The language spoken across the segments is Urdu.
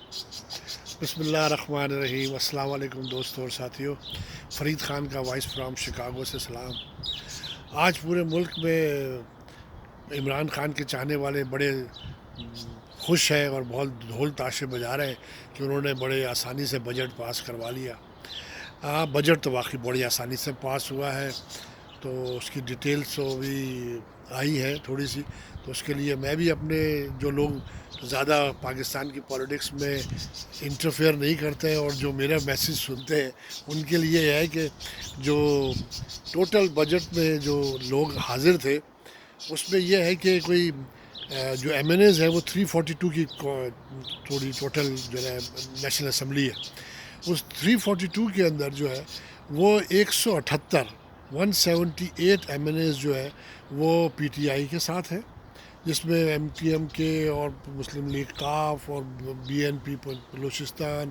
بسم اللہ الرحمن الرحیم۔ السلام علیکم دوستوں اور ساتھیوں، فرید خان کا وائس فرام شکاگو سے سلام۔ آج پورے ملک میں عمران خان کے چاہنے والے بڑے خوش ہیں اور بہت ڈھول تاشے بجا رہے ہیں کہ انہوں نے بڑے آسانی سے بجٹ پاس کروا لیا۔ بجٹ تو واقعی بڑی آسانی سے پاس ہوا ہے، تو اس کی ڈیٹیلز تو بھی آئی ہے تھوڑی سی، تو اس کے لیے میں بھی اپنے جو لوگ زیادہ پاکستان کی پالیٹکس میں انٹرفیئر نہیں کرتے ہیں اور جو میرا میسیج سنتے ہیں ان کے لیے یہ ہے کہ جو ٹوٹل بجٹ میں جو لوگ حاضر تھے اس میں یہ ہے کہ کوئی جو ایم این ایز ہیں وہ 342 کی تھوڑی ٹوٹل جو ہے نیشنل اسمبلی ہے، اس 342 کے اندر جو ہے وہ 178 ایم این ایز جو ہے وہ پی ٹی آئی کے ساتھ ہے، جس میں ایم ٹی ایم کے اور مسلم لیگ کاف اور بی این پی بلوچستان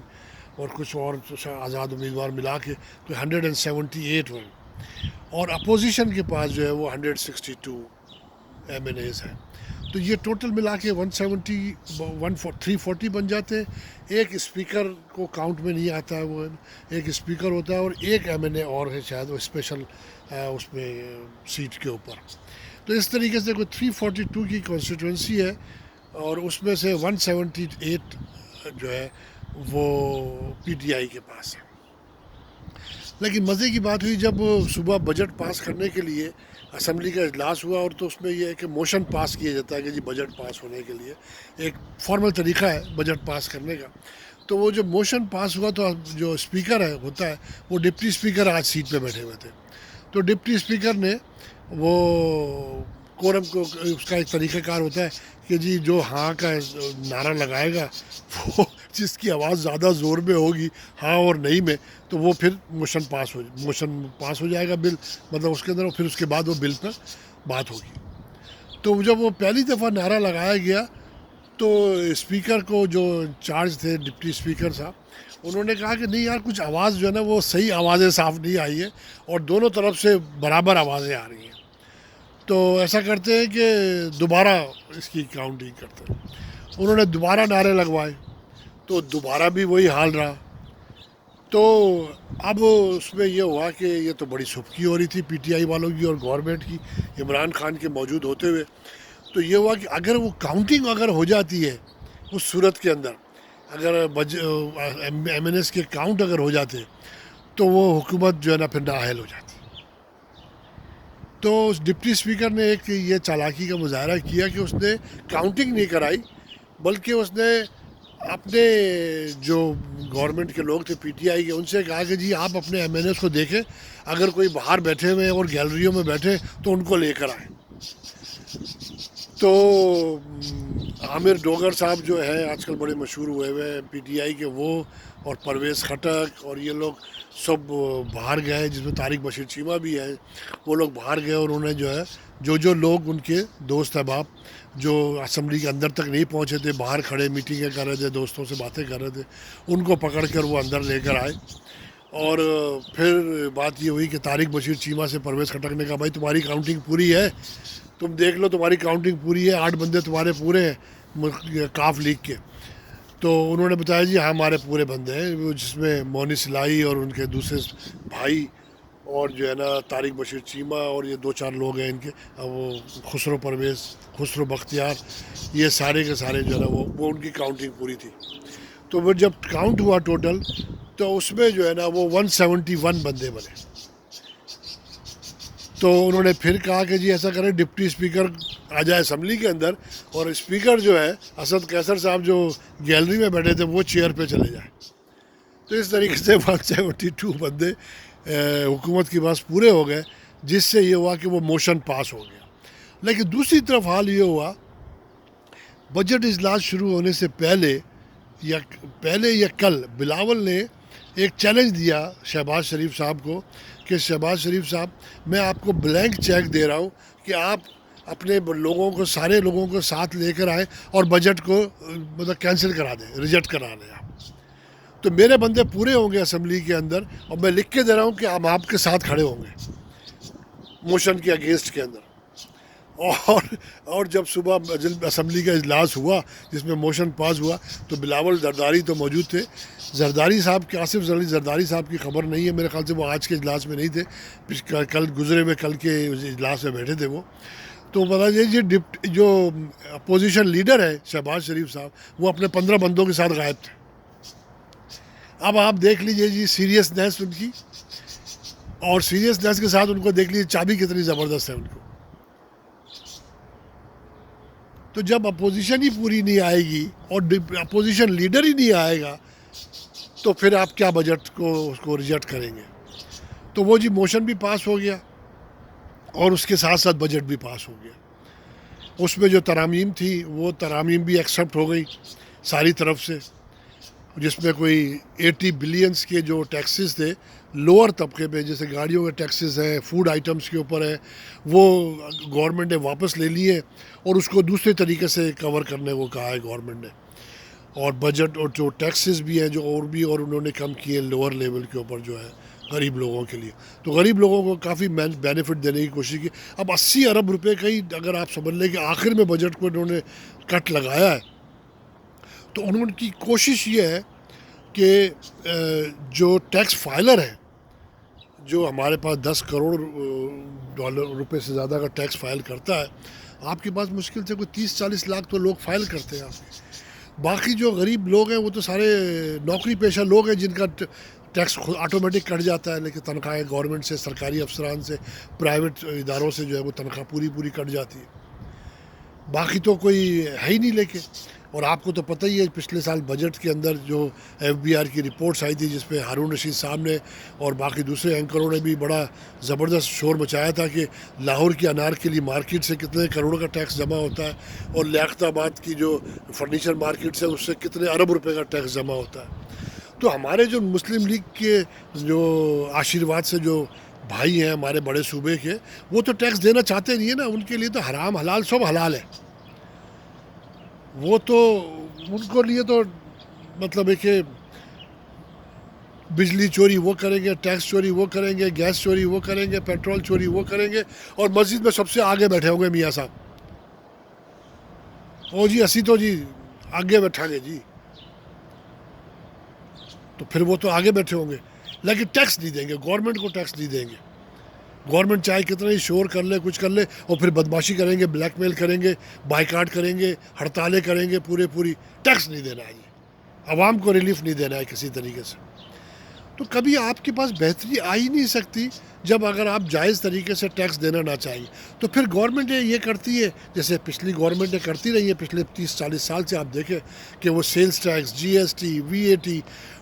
اور کچھ اور آزاد امیدوار ملا کے تو 178 ہوئے، اور اپوزیشن کے پاس جو ہے وہ 162 ایم این ایز ہیں۔ تو یہ ٹوٹل ملا کے 340 بن جاتے ہیں۔ ایک اسپیکر کو کاؤنٹ میں نہیں آتا ہے، وہ ایک اسپیکر ہوتا ہے اور ایک ایم این اے اور ہے شاید وہ اسپیشل اس میں سیٹ کے اوپر۔ تو اس طریقے سے کوئی 342 کی کانسٹیٹوئنسی ہے اور اس میں سے 178 جو ہے وہ پی ٹی آئی کے پاس ہے۔ لیکن مزے کی بات ہوئی جب صبح بجٹ پاس کرنے کے لیے اسمبلی کا اجلاس ہوا، اور تو اس میں یہ ہے کہ موشن پاس کیا جاتا ہے کہ جی بجٹ پاس ہونے کے لیے ایک فارمل طریقہ ہے بجٹ پاس کرنے کا۔ تو وہ جو موشن پاس ہوا تو جو اسپیکر ہے ہوتا ہے وہ ڈپٹی اسپیکر آج سیٹ پہ بیٹھے ہوئے تھے، تو ڈپٹی اسپیکر نے وہ کورم کو اس کا ایک طریقہ کار ہوتا ہے کہ جی جو ہاں کا نعرہ لگائے گا وہ جس کی آواز زیادہ زور میں ہوگی ہاں اور نہیں میں، تو وہ پھر موشن پاس ہو جائے گا بل، مطلب اس کے اندر پھر اس کے بعد وہ بل پر بات ہوگی۔ تو جب وہ پہلی دفعہ نعرہ لگایا گیا تو اسپیکر کو جو چارج تھے ڈپٹی اسپیکر صاحب، انہوں نے کہا کہ نہیں یار کچھ آواز جو ہے نا وہ صحیح آوازیں صاف نہیں آئی ہے اور دونوں طرف سے برابر آوازیں آ رہی ہیں، تو ایسا کرتے ہیں کہ دوبارہ اس کی کاؤنٹنگ کرتے ہیں۔ انہوں نے دوبارہ نعرے لگوائے تو دوبارہ بھی وہی حال رہا۔ تو اب اس میں یہ ہوا کہ یہ تو بڑی سبکی ہو رہی تھی پی ٹی آئی والوں کی اور گورنمنٹ کی عمران خان کے موجود ہوتے ہوئے، تو یہ ہوا کہ اگر وہ کاؤنٹنگ اگر ہو جاتی ہے اس صورت کے اندر، اگر ایم این ایس کے کاؤنٹ اگر ہو جاتے تو وہ حکومت جو ہے نا پھر نااہل ہو جاتی۔ تو اس ڈپٹی اسپیکر نے ایک یہ چالاکی کا مظاہرہ کیا کہ اس نے کاؤنٹنگ نہیں کرائی، بلکہ اس نے اپنے جو گورنمنٹ کے لوگ تھے پی ٹی آئی کے ان سے کہا کہ جی آپ اپنے ایم این ایس کو دیکھیں، اگر کوئی باہر بیٹھے ہوئے اور گیلریوں میں بیٹھے تو ان کو لے کر آئیں۔ تو عامر ڈوگر صاحب جو ہے آج کل بڑے مشہور ہوئے ہوئے ہیں پی ٹی آئی کے، وہ اور پرویز خٹک اور یہ لوگ سب باہر گئے، جس میں طارق بشیر چیمہ بھی ہے، وہ لوگ باہر گئے اور انہیں جو ہے جو لوگ ان کے دوست احباب جو اسمبلی کے اندر تک نہیں پہنچے تھے، باہر کھڑے میٹنگیں کر رہے تھے، دوستوں سے باتیں کر رہے تھے، ان کو پکڑ کر وہ اندر لے کر آئے۔ اور پھر بات یہ ہوئی کہ طارق بشیر چیمہ سے پرویز خٹک نے کہا بھائی تمہاری کاؤنٹنگ پوری ہے، تم دیکھ لو تمہاری کاؤنٹنگ پوری ہے، 8 بندے تمہارے پورے ہیں کاف لیگ کے۔ تو انہوں نے بتایا جی ہاں ہمارے پورے بندے ہیں، جس میں مونی سلائی اور ان کے دوسرے بھائی اور جو ہے نا طارق بشیر چیمہ اور یہ 2-4 لوگ ہیں ان کے، وہ خسرو پرویز، خسرو بختیار، یہ سارے کے سارے جو ہے نا وہ ان کی کاؤنٹنگ پوری تھی۔ تو وہ جب کاؤنٹ ہوا ٹوٹل تو اس میں جو ہے نا وہ 171 بندے بنے۔ تو انہوں نے پھر کہا کہ جی ایسا کریں ڈپٹی اسپیکر آ جائے اسمبلی کے اندر اور اسپیکر جو ہے اسد قیصر صاحب جو گیلری میں بیٹھے تھے وہ چیئر پہ چلے جائیں۔ تو اس طریقے سے 172 بندے حکومت کے پاس پورے ہو گئے، جس سے یہ ہوا کہ وہ موشن پاس ہو گیا۔ لیکن دوسری طرف حال یہ ہوا بجٹ اجلاس شروع ہونے سے پہلے یا کل بلاول نے ایک چیلنج دیا شہباز شریف صاحب کو کہ شہباز شریف صاحب میں آپ کو بلینک چیک دے رہا ہوں کہ آپ اپنے لوگوں کو سارے لوگوں کو ساتھ لے کر آئیں اور بجٹ کو مطلب کینسل کرا دیں، ریجیکٹ کرا دیں آپ، تو میرے بندے پورے ہوں گے اسمبلی کے اندر اور میں لکھ کے دے رہا ہوں کہ ہم آپ کے ساتھ کھڑے ہوں گے موشن کے اگینسٹ کے اندر۔ اور جب صبح اسمبلی کا اجلاس ہوا جس میں موشن پاس ہوا تو بلاول زرداری تو موجود تھے. زرداری صاحب کی آصف زرداری صاحب کی خبر نہیں ہے، میرے خیال سے وہ آج کے اجلاس میں نہیں تھے، کل گزرے ہوئے کل کے اجلاس میں بیٹھے تھے وہ. تو بتا دیجیے جو اپوزیشن لیڈر ہے شہباز شریف صاحب، وہ اپنے 15 بندوں کے ساتھ غائب تھے. اب آپ دیکھ لیجئے جی سیریسنیس ان کی، اور سیریسنیس کے ساتھ ان کو دیکھ لیجیے چابی کتنی زبردست ہے ان کو. تو جب اپوزیشن ہی پوری نہیں آئے گی اور اپوزیشن لیڈر ہی نہیں آئے گا تو پھر آپ کیا بجٹ کو ریجیکٹ کریں گے. تو وہ جی موشن بھی پاس ہو گیا اور اس کے ساتھ ساتھ بجٹ بھی پاس ہو گیا. اس میں جو ترامیم تھی وہ ترامیم بھی ایکسیپٹ ہو گئی ساری طرف سے، جس میں کوئی 80 بلینس کے جو ٹیکسز تھے لوور طبقے پہ، جیسے گاڑیوں کے ٹیکسز ہیں، فوڈ آئٹمس کے اوپر ہیں، وہ گورنمنٹ نے واپس لے لیے اور اس کو دوسرے طریقے سے کور کرنے کو کہا ہے گورنمنٹ نے. اور بجٹ اور جو ٹیکسز بھی ہیں جو اور انہوں نے کم کیے لوور لیول کے اوپر جو ہے غریب لوگوں کے لیے. تو غریب لوگوں کو کافی بینیفٹ دینے کی کوشش کی. اب 80 ارب روپے کا ہی اگر آپ سمجھ لیں کہ آخر میں بجٹ کو انہوں نے کٹ لگایا ہے، تو انہوں کی کوشش یہ ہے کہ جو ٹیکس فائلر ہے، جو ہمارے پاس 10 کروڑ ڈالر روپے سے زیادہ کا ٹیکس فائل کرتا ہے، آپ کے پاس مشکل سے کوئی 30-40 لاکھ تو لوگ فائل کرتے ہیں آپ کے. باقی جو غریب لوگ ہیں وہ تو سارے نوکری پیشہ لوگ ہیں جن کا ٹیکس آٹومیٹک کٹ جاتا ہے، لیکن تنخواہیں گورنمنٹ سے، سرکاری افسران سے، پرائیویٹ اداروں سے جو ہے وہ تنخواہ پوری کٹ جاتی ہے. باقی تو کوئی ہے ہی نہیں. لیکن اور آپ کو تو پتہ ہی ہے پچھلے سال بجٹ کے اندر جو ایف بی آر کی رپورٹس آئی تھی جس پہ ہارون رشید صاحب نے اور باقی دوسرے اینکروں نے بھی بڑا زبردست شور مچایا تھا کہ لاہور کی انار کے لیے مارکیٹ سے کتنے کروڑ کا ٹیکس جمع ہوتا ہے اور لیاقت آباد کی جو فرنیچر مارکیٹ سے اس سے کتنے ارب روپے کا ٹیکس جمع ہوتا ہے. تو ہمارے جو مسلم لیگ کے جو آشیرواد سے جو بھائی ہیں ہمارے بڑے صوبے کے، وہ تو ٹیکس دینا چاہتے نہیں ہیں نا. ان کے لیے تو حرام حلال سب حلال ہے. وہ تو ان کو لیے تو مطلب ہے کہ بجلی چوری وہ کریں گے، ٹیکس چوری وہ کریں گے، گیس چوری وہ کریں گے، پیٹرول چوری وہ کریں گے، اور مسجد میں سب سے آگے بیٹھے ہوں گے میاں صاحب. او جی اسی تو جی آگے بیٹھا گے جی، تو پھر وہ تو آگے بیٹھے ہوں گے لیکن ٹیکس نہیں دیں گے، گورنمنٹ کو ٹیکس نہیں دیں گے. گورنمنٹ چاہے کتنا ہی شور کر لے، کچھ کر لے، اور پھر بدماشی کریں گے، بلیک میل کریں گے، بائیکاٹ کریں گے، ہڑتالیں کریں گے، پوری ٹیکس نہیں دینا ہے جی. عوام کو ریلیف نہیں دینا ہے کسی طریقے سے. تو کبھی آپ کے پاس بہتری آ ہی نہیں سکتی جب اگر آپ جائز طریقے سے ٹیکس دینا نہ چاہیے. تو پھر گورنمنٹ یہ کرتی ہے جیسے پچھلی گورنمنٹ نے کرتی رہی ہے پچھلے 30-40 سال سے. آپ دیکھیں کہ وہ sales tax, G S T, V A T,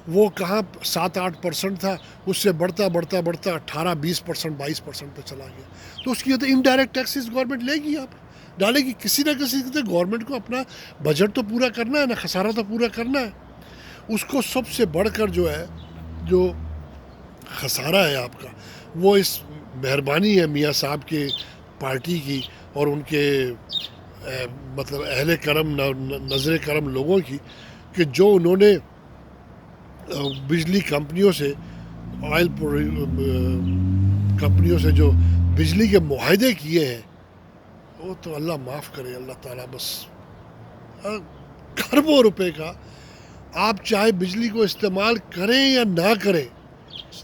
وہ کہاں 7-8% تھا، اس سے بڑھتا 18-20%، 22% پہ چلا گیا. تو اس کی تو انڈائریکٹ ٹیکسز گورنمنٹ لے گی، آپ ڈالے گی کسی نہ کسی سے. گورنمنٹ کو اپنا بجٹ تو پورا کرنا ہے نا، خسارہ تو پورا کرنا ہے. اس کو سب سے بڑھ کر جو ہے جو خسارہ ہے آپ کا، وہ اس مہربانی ہے میاں صاحب کے پارٹی کی اور ان کے مطلب اہل کرم، نظر کرم لوگوں کی، کہ جو انہوں نے بجلی کمپنیوں سے، آئل کمپنیوں سے جو بجلی کے معاہدے کیے ہیں، وہ تو اللہ معاف کرے، اللہ تعالیٰ بس کروڑوں روپے کا آپ چاہے بجلی کو استعمال کریں یا نہ کریں،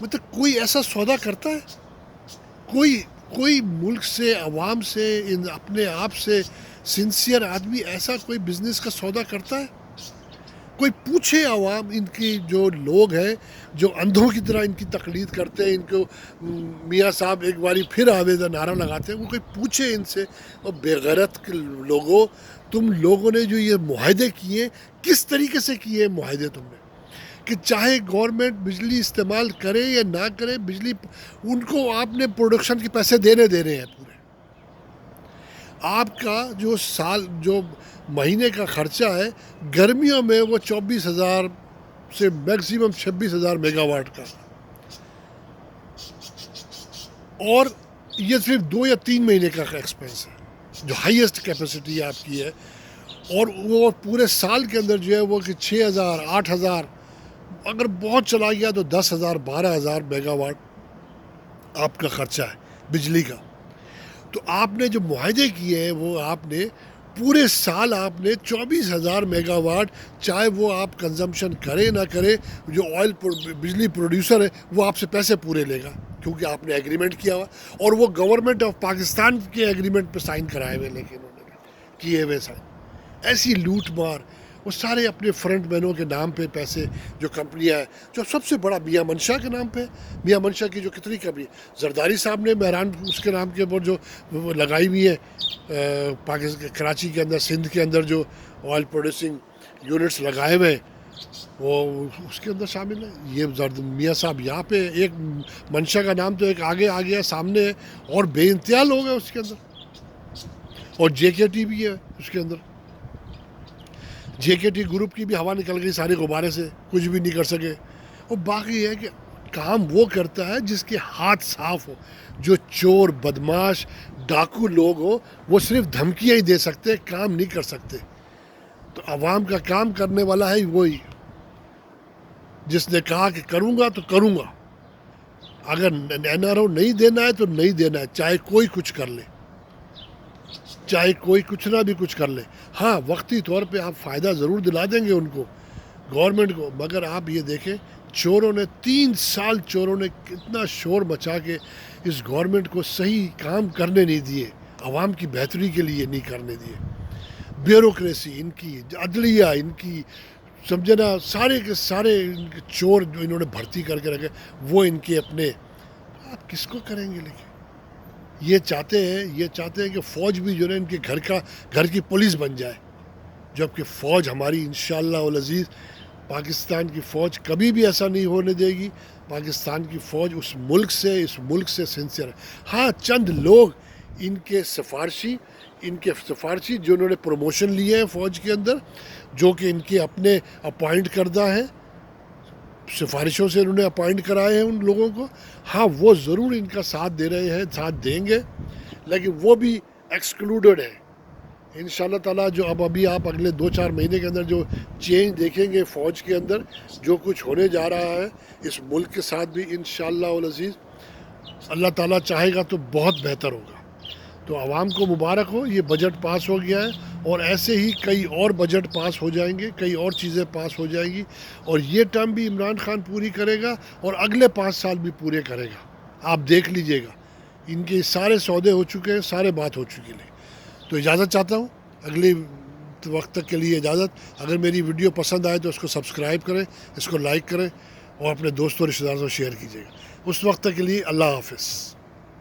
مطلب کوئی ایسا سودا کرتا ہے؟ کوئی ملک سے، عوام سے، اپنے آپ سے سنسیئر آدمی ایسا کوئی بزنس کا سودا کرتا ہے؟ کوئی پوچھے عوام، ان کی جو لوگ ہیں جو اندھوں کی طرح ان کی تقلید کرتے ہیں، ان کو میاں صاحب ایک باری پھر آویزہ نعرہ لگاتے ہیں، وہ کوئی پوچھے ان سے، اور بے غیرت لوگوں، تم لوگوں نے جو یہ معاہدے کیے کس طریقے سے کیے معاہدے تم نے، کہ چاہے گورنمنٹ بجلی استعمال کرے یا نہ کرے، بجلی ان کو آپ نے پروڈکشن کے پیسے دینے ہیں پورے. آپ کا جو مہینے کا خرچہ ہے گرمیوں میں وہ 24,000 سے میکسیمم 26,000 میگا واٹ کا، اور یہ صرف 2 یا 3 مہینے کا ایکسپینس ہے جو ہائیسٹ کیپیسٹی آپ کی ہے. اور وہ پورے سال کے اندر جو ہے وہ کہ 6,000 8,000، اگر بہت چلا گیا تو 10,000 12,000 میگا واٹ آپ کا خرچہ ہے بجلی کا. تو آپ نے جو معاہدے کیے ہیں وہ آپ نے پورے سال آپ نے 24,000 میگا واٹ، چاہے وہ آپ کنزمپشن کرے نہ کرے، جو بجلی پروڈیوسر ہے وہ آپ سے پیسے پورے لے گا، کیونکہ آپ نے ایگریمنٹ کیا ہوا، اور وہ گورنمنٹ آف پاکستان کے ایگریمنٹ پہ سائن کرائے ہوئے، لیکن انہوں نے کیے ہوئے سائن. ایسی لوٹ مار، وہ سارے اپنے فرنٹ مینوں کے نام پہ پیسے، جو کمپنیاں ہیں، جو سب سے بڑا میاں منشا کے نام پہ، میاں منشا کی جو کتنی کمپنی، زرداری صاحب نے مہران اس کے نام کے اوپر جو لگائی ہوئی ہے پاکستان کراچی کے اندر، سندھ کے اندر جو آئل پروڈیوسنگ یونٹس لگائے ہوئے ہیں، وہ اس کے اندر شامل ہے. یہ میاں صاحب یہاں پہ ایک منشا کا نام تو ایک آگے آ گیا سامنے ہے، اور بے انتہا لوگ ہیں اس کے اندر، اور جے کے ٹی بھی ہے اس کے اندر. جے کے ٹی گروپ کی بھی ہوا نکل گئی سارے غبارے سے، کچھ بھی نہیں کر سکے. اور باقی ہے کہ کام وہ کرتا ہے جس کے ہاتھ صاف ہو. جو چور، بدماش، ڈاکو لوگ ہو، وہ صرف دھمکیاں ہی دے سکتے، کام نہیں کر سکتے. تو عوام کا کام کرنے والا ہے وہی، جس نے کہا کہ کروں گا تو کروں گا. اگر این آر او نہیں دینا ہے تو نہیں دینا ہے، چاہے کوئی کچھ کر لے، چاہے کوئی کچھ نہ بھی کچھ کر لے. ہاں وقتی طور پہ آپ فائدہ ضرور دلا دیں گے ان کو، گورنمنٹ کو، مگر آپ یہ دیکھیں چوروں نے 3 سال چوروں نے کتنا شور مچا کے اس گورنمنٹ کو صحیح کام کرنے نہیں دیے، عوام کی بہتری کے لیے نہیں کرنے دیے. بیوروکریسی ان کی، عدلیہ ان کی، سمجھے نا، سارے کے سارے ان کے چور جو انہوں نے بھرتی کر کے رکھے، وہ ان کے اپنے. آپ کس کو کریں گے؟ لیکن یہ چاہتے ہیں کہ فوج بھی جو ہے ان کے گھر کی پولیس بن جائے، جبکہ فوج ہماری انشاءاللہ العزیز، پاکستان کی فوج کبھی بھی ایسا نہیں ہونے دے گی. پاکستان کی فوج اس ملک سے سنسیئر ہے. ہاں چند لوگ ان کے سفارشی جو انہوں نے پروموشن لیے ہیں فوج کے اندر، جو کہ ان کے اپنے اپوائنٹ کردہ ہیں، سفارشوں سے انہوں نے اپوائنٹ کرائے ہیں ان لوگوں کو. ہاں وہ ضرور ان کا ساتھ دے رہے ہیں، ساتھ دیں گے، لیکن وہ بھی ایکسکلوڈڈ ہے. انشاءاللہ تعالیٰ جو ابھی آپ اگلے 2-4 مہینے کے اندر جو چینج دیکھیں گے فوج کے اندر، جو کچھ ہونے جا رہا ہے اس ملک کے ساتھ بھی انشاءاللہ العزیز، اللہ تعالیٰ چاہے گا تو بہت بہتر ہوگا. تو عوام کو مبارک ہو، یہ بجٹ پاس ہو گیا ہے، اور ایسے ہی کئی اور بجٹ پاس ہو جائیں گے، کئی اور چیزیں پاس ہو جائیں گی، اور یہ ٹرم بھی عمران خان پوری کرے گا، اور اگلے 5 سال بھی پورے کرے گا. آپ دیکھ لیجئے گا، ان کے سارے سودے ہو چکے ہیں، سارے بات ہو چکی ہے. تو اجازت چاہتا ہوں، اگلے وقت تک کے لیے اجازت. اگر میری ویڈیو پسند آئے تو اس کو سبسکرائب کریں، اس کو لائک کریں، اور اپنے دوستوں اور رشتہ داروں سے شیئر کیجیے گا. اس وقت تک کے لیے اللہ حافظ.